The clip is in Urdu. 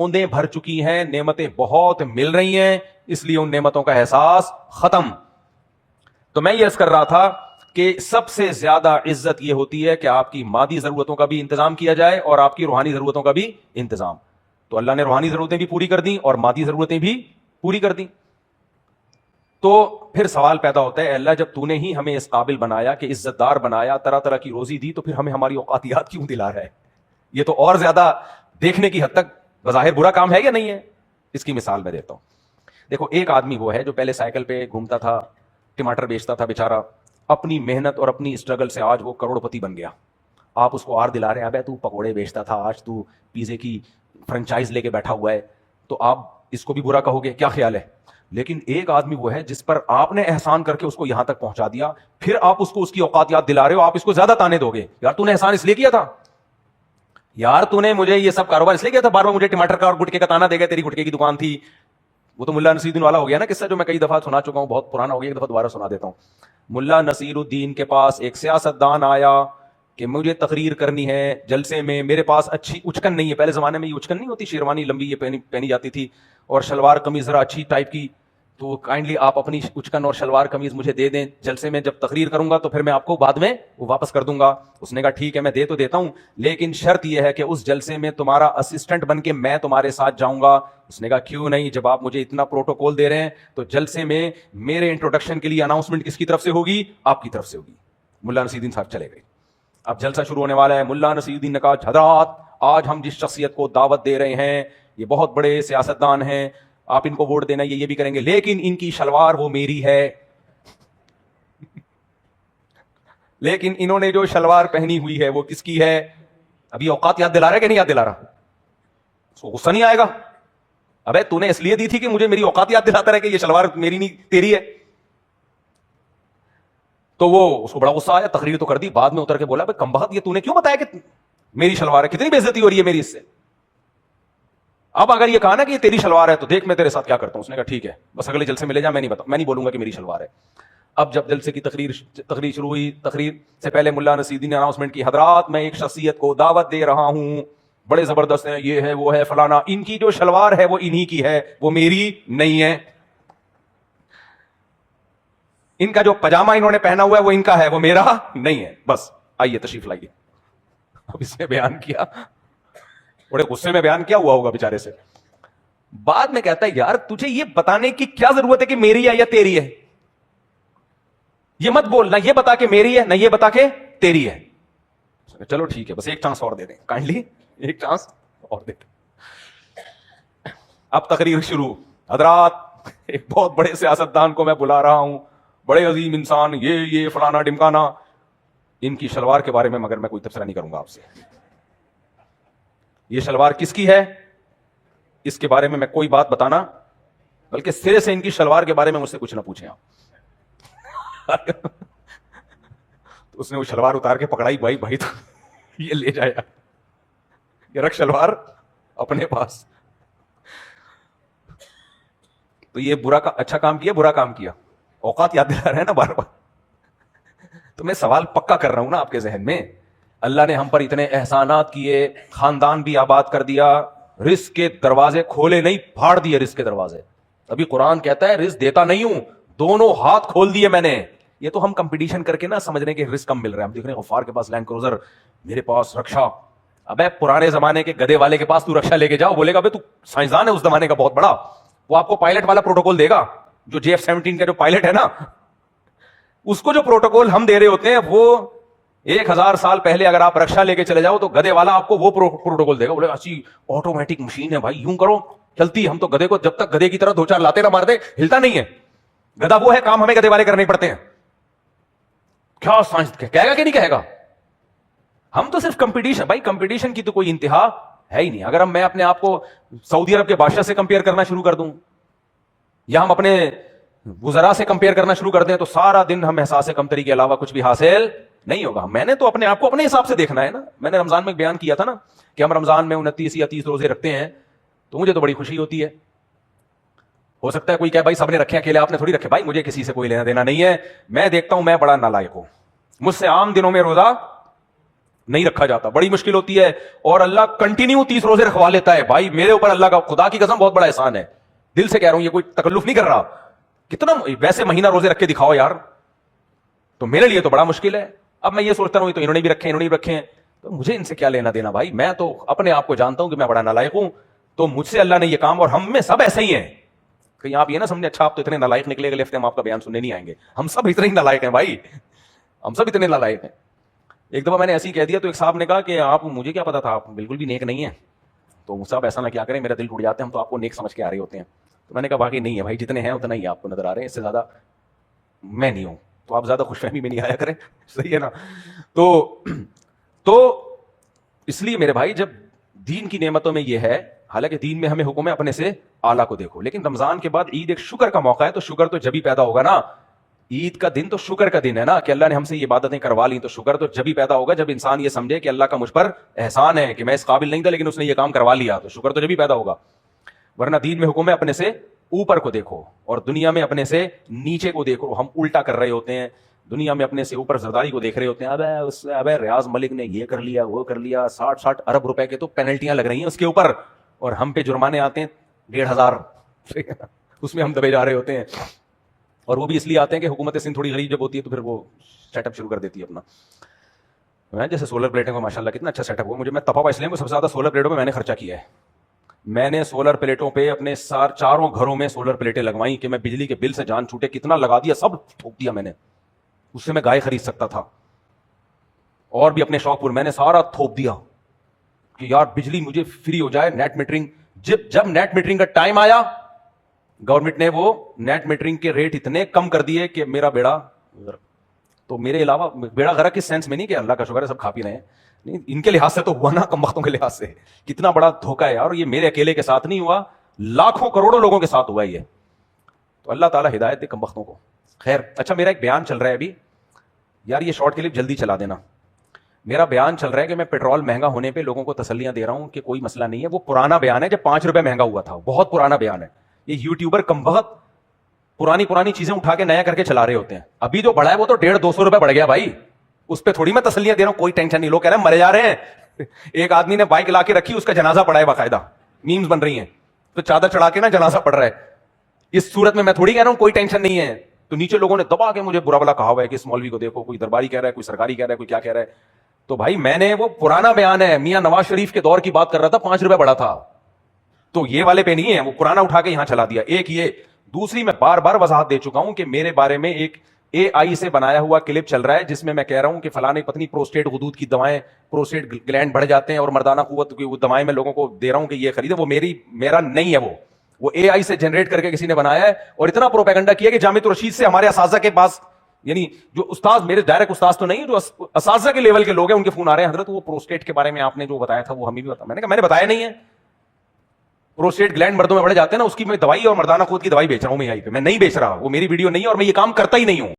اوندیں بھر چکی ہیں, نعمتیں بہت مل رہی ہیں, اس لیے ان نعمتوں کا احساس ختم. تو میں یہ عرض کر رہا تھا کہ سب سے زیادہ عزت یہ ہوتی ہے کہ آپ کی مادی ضرورتوں کا بھی انتظام کیا جائے اور آپ کی روحانی ضرورتوں کا بھی انتظام. تو اللہ نے روحانی ضرورتیں بھی پوری کر دیں اور مادی ضرورتیں بھی پوری کر دیں. تو پھر سوال پیدا ہوتا ہے, اللہ جب تو نے ہی ہمیں اس قابل بنایا کہ عزت دار بنایا, طرح طرح کی روزی دی, تو پھر ہمیں ہماری اوقاتیات کیوں دلا رہا ہے؟ یہ تو اور زیادہ دیکھنے کی حد تک بظاہر برا کام ہے یا نہیں ہے؟ اس کی مثال میں دیتا ہوں. دیکھو, ایک آدمی وہ ہے جو پہلے سائیکل پہ گھومتا تھا, ٹماٹر بیچتا تھا بیچارہ, اپنی محنت اور اپنی اسٹرگل سے آج وہ کروڑ پتی بن گیا. آپ اس کو آر دلا رہے ہیں, ابے تو پکوڑے بیچتا تھا, آج تو پیزے کی فرنچائز لے کے بیٹھا ہوا ہے, تو آپ اس کو بھی برا کہو گے؟ کیا خیال ہے؟ لیکن ایک آدمی وہ ہے جس پر آپ نے احسان کر کے اس کو یہاں تک پہنچا دیا, پھر آپ اس کو اس کی اوقات یاد دلا رہے ہو, آپ اس کو زیادہ تانے دو گے, یار تو نے احسان اس لیے کیا تھا, یار تو نے مجھے یہ سب کاروبار اس لیے کیا تھا, بار بار مجھے ٹماٹر کا اور گٹکے کا تانا دے گا, تیری گٹکے کی دکان تھی. وہ تو ملا نصیر الدین والا ہو گیا نا قصہ, جو میں کئی دفعہ سنا چکا ہوں, بہت پرانا ہو گیا, ایک دفعہ دوبارہ سنا دیتا ہوں. ملا نصیر الدین کے پاس ایک سیاستدان آیا کہ مجھے تقریر کرنی ہے جلسے میں, میرے پاس اچھی اچکن نہیں ہے. پہلے زمانے میں یہ اچکن نہیں ہوتی, شیروانی لمبی یہ پہنی جاتی تھی, اور شلوار قمیض ذرا اچھی ٹائپ کی, تو کائنڈلی آپ اپنی اچکن اور شلوار قمیض مجھے دے دیں, جلسے میں جب تقریر کروں گا تو پھر میں آپ کو بعد میں وہ واپس کر دوں گا. اس نے کہا ٹھیک ہے, میں دے تو دیتا ہوں, لیکن شرط یہ ہے کہ اس جلسے میں تمہارا اسسٹنٹ بن کے میں تمہارے ساتھ جاؤں گا. اس نے کہا کیوں نہیں, جب آپ مجھے اتنا پروٹوکول دے رہے ہیں تو جلسے میں میرے انٹروڈکشن کے لیے اناؤنسمنٹ کس کی طرف سے ہوگی؟ آپ کی طرف سے ہوگی. ملا نصیر الدین صاحب چلے گئے. اب جلسہ شروع ہونے والا ہے. ملا نصیر الدین نے کہا حضرات, آج ہم جس شخصیت کو دعوت دے رہے ہیں یہ بہت بڑے سیاستدان ہیں, آپ ان کو ووٹ دینا, یہ بھی کریں گے, لیکن ان کی شلوار وہ میری ہے. لیکن انہوں نے جو شلوار پہنی ہوئی ہے وہ کس کی ہے؟ ابھی اوقات یاد دلا رہا ہے کہ نہیں یاد دلا رہا؟ اس کو غصہ نہیں آئے گا؟ ابے تو نے اس لیے دی تھی کہ مجھے میری اوقات یاد دلاتا رہے کہ یہ شلوار میری نہیں تیری ہے. تو وہ اس کو بڑا غصہ آیا, تقریر تو کر دی, بعد میں اتر کے بولا کم بخت, یہ تو نے کیوں بتایا کہ میری شلوار ہے, کتنی بے عزتی ہو رہی ہے میری اس سے. اب اگر یہ کہا نا کہ یہ تیری شلوار ہے تو دیکھ میں تیرے ساتھ کیا کرتا ہوں. اس نے کہا ٹھیک ہے, بس اگلے جلسے میں لے جا, میں نہیں بولوں گا کہ میری شلوار ہے. اب جب جلسے کی تقریر شروع ہوئی, تقریر سے پہلے ملا نصیر الدین نے اناؤنسمنٹ کی, حضرات میں ایک شخصیت کو دعوت دے رہا ہوں, بڑے زبردست ہیں, یہ ہے وہ ہے فلانا, ان کی جو شلوار ہے وہ انہی کی ہے, وہ میری نہیں ہے. ان کا جو پجامہ انہوں نے پہنا ہوا ہے وہ ان کا ہے, وہ میرا نہیں ہے. بس آئیے تشریف لائیے. اب اس نے بیان کیا, بڑے غصے میں بیان کیا ہوا ہوگا بیچارے سے. بعد میں کہتا ہے یار تجھے یہ بتانے کی کیا ضرورت ہے کہ میری ہے یا تیری ہے؟ یہ مت بول, نہ یہ بتا کہ میری ہے, نہ یہ بتا کہ تیری ہے. چلو ٹھیک ہے, بس ایک چانس اور دے دیں, کائنڈلی ایک چانس اور دے دیں. اب تقریر شروع. حضرات ایک بہت بڑے سیاستدان کو میں بلا رہا ہوں, بڑے عظیم انسان, یہ فلانا ڈمکانا, ان کی شلوار کے بارے میں مگر میں کوئی تبصرہ نہیں کروں گا آپ سے. یہ شلوار کس کی ہے اس کے بارے میں میں کوئی بات بتانا, بلکہ سرے سے ان کی شلوار کے بارے میں مجھ سے کچھ نہ پوچھیں آپ. تو اس نے وہ شلوار اتار کے پکڑائی, بھائی تو یہ لے جایا, یہ رکھ شلوار اپنے پاس. تو یہ اچھا کام کیا, برا کام کیا؟ اوقات یاد دلا رہے ہیں نا بار بار. تو میں سوال پکا کر رہا ہوں نا آپ کے ذہن میں. اللہ نے ہم پر اتنے احسانات کیے, خاندان بھی آباد کر دیا, رزق کے دروازے کھولے نہیں, پھاڑ دیے رزق کے دروازے. ابھی قرآن کہتا ہے رزق دیتا نہیں ہوں, دونوں ہاتھ کھول دیے میں نے. یہ تو ہم کمپٹیشن کر کے نا سمجھ رہے ہیں کہ رزق کم مل رہا ہے. ہم دیکھ رہے ہیں غفار کے پاس لینڈ کروزر, میرے پاس رکشا. ابے پرانے زمانے کے گدے والے کے پاس تو رکشا لے کے جاؤ, بولے گا ابے تو سائنسدان ہے اس زمانے کا بہت بڑا, وہ آپ کو پائلٹ والا پروٹوکول دے گا. جو JF-17 کا جو پائلٹ ہے نا, اس کو جو پروٹوکول ہم دے رہے ہوتے ہیں وہ 1000 سال پہلے اگر آپ رکشا لے کے چلے جاؤ تو گدے والا آپ کو وہ پروٹوکول دے گا. بولے اچھی آٹومیٹک مشین ہے بھائی, یوں کرو چلتی. ہم تو گدے کو جب تک گدے کی طرح 2-4 لاتے نہ مار دے ہلتا نہیں ہے. گدا وہ ہے, کام ہمیں گدے والے کرنے پڑتے ہیں. کیا سائنس کہے گا کہ نہیں کہے گا؟ ہم تو صرف کمپٹیشن, بھائی کمپٹیشن کی تو کوئی انتہا ہے ہی نہیں. اگر میں اپنے آپ کو سعودی عرب کے بادشاہ سے کمپیئر کرنا شروع کر دوں, یا ہم اپنے وزراء سے کمپیئر کرنا شروع کر دیں, تو سارا دن ہم احساس کمتری کے علاوہ کچھ بھی حاصل نہیں ہوگا. میں نے تو اپنے آپ کو اپنے حساب سے دیکھنا ہے نا. میں نے رمضان میں بیان کیا تھا نا کہ ہم رمضان میں 29 یا 30 روزے رکھتے ہیں, تو مجھے تو بڑی خوشی ہوتی ہے. ہو سکتا ہے کوئی کہے بھائی سب نے رکھے, اکیلے آپ نے تھوڑی رکھے. بھائی مجھے کسی سے کوئی لینا دینا نہیں ہے. میں دیکھتا ہوں میں بڑا نالائق ہوں, مجھ سے عام دنوں میں روزہ نہیں رکھا جاتا, بڑی مشکل ہوتی ہے, اور اللہ کنٹینیو 30 روزے رکھوا لیتا ہے. بھائی میرے اوپر اللہ کا خدا کی قسم بہت بڑا احسان ہے, دل سے کہہ رہا ہوں, یہ کوئی تکلف نہیں کر رہا. کتنا ویسے مہینہ روزے رکھ کے دکھاؤ یار, تو میرے لیے تو بڑا مشکل ہے. اب میں یہ سوچتا ہوں تو انہوں نے بھی رکھے, انہوں نے بھی رکھے ہیں, تو مجھے ان سے کیا لینا دینا بھائی. میں تو اپنے آپ کو جانتا ہوں کہ میں بڑا نالائق ہوں, تو مجھ سے اللہ نے یہ کام, اور ہم میں سب ایسے ہی ہیں. کہیں آپ یہ نہ سمجھے اچھا آپ تو اتنے نالائق نکلے, اگلے ہفتے ہم آپ کا بیان سننے نہیں آئیں گے. ہم سب اتنے ہی نالائق ہیں بھائی, ہم سب اتنے نالائق ہیں. ایک دفعہ میں نے ایسے ہی کہہ دیا تو ایک صاحب نے کہا کہ آپ, مجھے کیا پتا تھا, آپ بالکل بھی نیک نہیں ہیں. تو صاحب ایسا نہ کیا کریں, میرا دل ٹوٹ جاتا ہے, ہم تو آپ کو نیک سمجھ کے آ رہے ہوتے ہیں. تو میں نے کہا باقی نہیں ہے بھائی, جتنے ہیں اتنا ہی آپ کو نظر آ رہے ہیں, اس سے زیادہ میں نہیں ہوں. تو آپ زیادہ خوش فہمی میں نہیں آیا کریں, صحیح ہے نا. تو اس لیے میرے بھائی, جب دین کی نعمتوں میں یہ ہے, حالانکہ دین میں ہمیں حکم ہے اپنے سے اعلیٰ کو دیکھو, لیکن رمضان کے بعد عید ایک شکر کا موقع ہے, تو شکر تو جب ہی پیدا ہوگا نا. عید کا دن تو شکر کا دن ہے نا, کہ اللہ نے ہم سے یہ عبادتیں کروا لی, تو شکر تو جب ہی پیدا ہوگا جب انسان یہ سمجھے کہ اللہ کا مجھ پر احسان ہے, کہ میں اس قابل نہیں تھا لیکن اس نے یہ کام کروا لیا, تو شکر تو جب ہی پیدا ہوگا. ورنہ دین میں حکم ہے اپنے سے اوپر کو دیکھو, اور دنیا میں اپنے سے نیچے کو دیکھو. ہم الٹا کر رہے ہوتے ہیں, دنیا میں اپنے سے اوپر زرداری کو دیکھ رہے ہوتے ہیں. ابے ریاض ملک نے یہ کر لیا, وہ کر لیا, 60 ارب روپے کے تو پینلٹیاں لگ رہی ہیں اس کے اوپر, اور ہم پہ جرمانے آتے ہیں 1,500, اس میں ہم دبے جا رہے ہوتے ہیں. اور وہ بھی اس لیے آتے ہیں کہ حکومت سندھ تھوڑی غریب جب ہوتی ہے تو پھر وہ سیٹ اپ شروع کر دیتی ہے اپنا. جیسے سولر پلیٹوں کا ماشاءاللہ کتنا اچھا سیٹ اپ ہوا, مجھے میں تپا ہوا اس لیے سب سے زیادہ سولر پلیٹوں میں میں نے خرچہ کیا ہے. میں نے سولر پلیٹوں پہ اپنے چاروں گھروں میں سولر پلیٹیں لگوائیں کہ میں بجلی کے بل سے جان چھوٹے, کتنا لگا دیا, سب ٹھوک دیا میں نے. اس سے میں گائے خرید سکتا تھا, اور بھی اپنے شوق پر میں نے سارا تھوپ دیا کہ یار بجلی مجھے فری ہو جائے. نیٹ میٹرنگ, جب نیٹ میٹرنگ کا ٹائم آیا, گورنمنٹ نے وہ نیٹ میٹرنگ کے ریٹ اتنے کم کر دیے کہ میرا بیڑا, تو میرے علاوہ بیڑا غرق اس سینس میں نہیں کہ اللہ کا شکر ہے سب کھا پی رہے ہیں, نہیں, ان کے لحاظ سے تو ہوا نا, کم وقتوں کے لحاظ سے. کتنا بڑا دھوکہ ہے یار, یہ میرے اکیلے کے ساتھ نہیں ہوا, لاکھوں کروڑوں لوگوں کے ساتھ ہوا یہ. تو اللہ تعالیٰ ہدایت دے کم وقتوں کو. خیر, اچھا میرا ایک بیان چل رہا ہے ابھی یار, یہ شارٹ کلپ جلدی چلا دینا. میرا بیان چل رہا ہے کہ میں پیٹرول مہنگا ہونے پہ لوگوں کو تسلیاں دے رہا ہوں کہ کوئی مسئلہ نہیں ہے. وہ پرانا بیان ہے جب 5 روپے مہنگا ہوا تھا, بہت پرانا بیان ہے. یہ یوٹیوبر کم بخت پرانی چیزیں اٹھا کے نیا کر کے چلا رہے ہوتے ہیں. ابھی جو بڑھا ہے وہ تو 150-200 روپے بڑھ گیا بھائی, اس پہ تھوڑی میں تسلیاں دے رہا ہوں, کوئی ٹینشن نہیں. لوگ کہہ رہے ہیں مرے جا رہے ہیں. ایک آدمی نے بائک لا کے رکھی, اس کا جنازہ پڑا ہے باقاعدہ, میمز بن رہی ہیں, تو چادر چڑھا کے نا جنازہ پڑ رہا ہے. اس صورت میں تھوڑی کہہ رہا ہوں کوئی ٹینشن نہیں ہے, تو نیچے لوگوں نے دبا کے مجھے برا بلا کہا ہوا ہے کہ اس مولوی کو دیکھو, کوئی درباری کہہ رہا ہے, کوئی سرکاری کہہ رہا ہے, کوئی کیا کہہ رہا ہے. تو بھائی میں نے وہ پرانا بیان ہے, میاں نواز شریف کے دور کی بات کر رہا تھا, 5 روپے بڑا تھا, تو یہ والے پہ نہیں ہے, وہ پرانا اٹھا کے یہاں چلا دیا. ایک یہ, دوسری میں بار بار وضاحت دے چکا ہوں کہ میرے بارے میں ایک AI سے بنایا ہوا کلپ چل رہا ہے جس میں کہہ رہا ہوں کہ فلاں پتنی پروسٹیٹ غدود کی دوائیں, پروسٹیٹ گلینڈ بڑھ جاتے ہیں اور مردانہ قوت کی دوائیں میں لوگوں کو دے رہا ہوں کہ یہ خریدے. وہ میرا نہیں ہے, وہ AI سے جنریٹ کر کے کسی نے بنایا ہے, اور اتنا پروپیگنڈا کیا کہ جامع الرشید سے ہمارے اساتذہ کے پاس, یعنی جو استاد, میرے ڈائریکٹ استاد تو نہیں, جو اساتذہ کے لیول کے لوگ ہیں, ان کے فون آ رہے ہیں, حضرت وہ پروسٹیٹ کے بارے میں آپ نے جو بتایا تھا وہ ہمیں بھی بتا. میں نے کہا میں نے بتایا نہیں ہے, پروسٹیٹ گلینڈ مردوں میں بڑھ جاتے ہیں نا, اس کی میں دوائی اور مردانہ قوت کی دوائی بیچ رہا ہوں میں AI پہ, میں نہیں بیچ رہا, وہ میری ویڈیو نہیں ہے اور میں یہ کام کرتا ہی نہیں ہوں.